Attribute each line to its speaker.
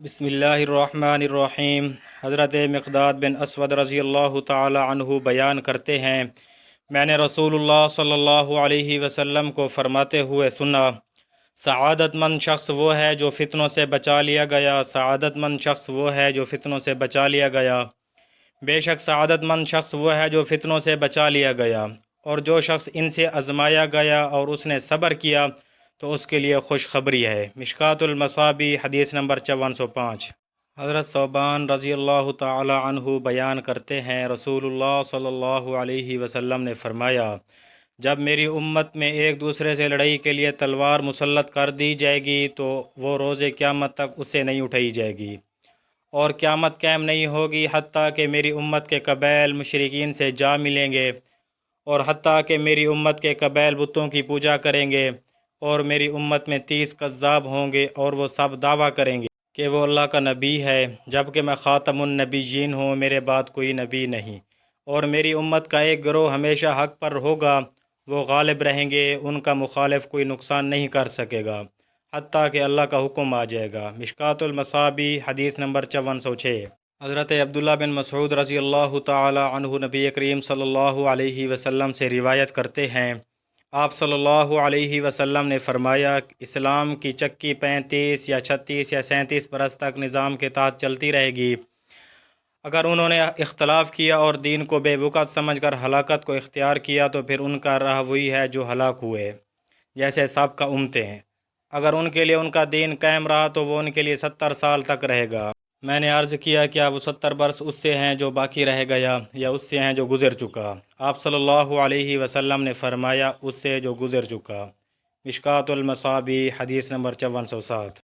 Speaker 1: بسم اللہ الرحمن الرحیم۔ حضرت مقداد بن اسود رضی اللہ تعالی عنہ بیان کرتے ہیں، میں نے رسول اللہ صلی اللہ علیہ وسلم کو فرماتے ہوئے سنا، سعادت مند شخص وہ ہے جو فتنوں سے بچا لیا گیا، سعادت مند شخص وہ ہے جو فتنوں سے بچا لیا گیا، بے شک سعادت مند شخص وہ ہے جو فتنوں سے بچا لیا گیا، اور جو شخص ان سے آزمایا گیا اور اس نے صبر کیا تو اس کے لیے خوشخبری ہے۔ مشکوٰۃ المصابیح حدیث نمبر 5405۔ حضرت ثوبان رضی اللہ تعالی عنہ بیان کرتے ہیں، رسول اللہ صلی اللہ علیہ وسلم نے فرمایا، جب میری امت میں ایک دوسرے سے لڑائی کے لیے تلوار مسلط کر دی جائے گی تو وہ روز قیامت تک اس سے نہیں اٹھائی جائے گی، اور قیامت قائم نہیں ہوگی حتیٰ کہ میری امت کے قبائل مشرکین سے جا ملیں گے، اور حتیٰ کہ میری امت کے قبائل بتوں کی پوجا کریں گے، اور میری امت میں 30 کذاب ہوں گے اور وہ سب دعویٰ کریں گے کہ وہ اللہ کا نبی ہے، جبکہ میں خاتم النبیین ہوں، میرے بعد کوئی نبی نہیں، اور میری امت کا ایک گروہ ہمیشہ حق پر ہوگا، وہ غالب رہیں گے، ان کا مخالف کوئی نقصان نہیں کر سکے گا حتیٰ کہ اللہ کا حکم آ جائے گا۔ مشکوٰۃ المصابیح حدیث نمبر 5406۔ حضرت عبداللہ بن مسعود رضی اللہ تعالی عنہ نبی کریم صلی اللہ علیہ وسلم سے روایت کرتے ہیں، آپ صلی اللہ علیہ وسلم نے فرمایا، اسلام کی چکی 35 یا 36 یا 37 برس تک نظام کے تحت چلتی رہے گی۔ اگر انہوں نے اختلاف کیا اور دین کو بے وقت سمجھ کر ہلاکت کو اختیار کیا تو پھر ان کا راہ وہی ہے جو ہلاک ہوئے، جیسے سابقہ امتیں ہیں۔ اگر ان کے لیے ان کا دین قائم رہا تو وہ ان کے لیے 70 سال تک رہے گا۔ میں نے عرض کیا، کیا وہ 70 برس اس سے ہیں جو باقی رہ گیا یا اس سے ہیں جو گزر چکا؟ آپ صلی اللہ علیہ وسلم نے فرمایا، اس سے جو گزر چکا۔ مشکوٰۃ المصابیح حدیث نمبر 5407۔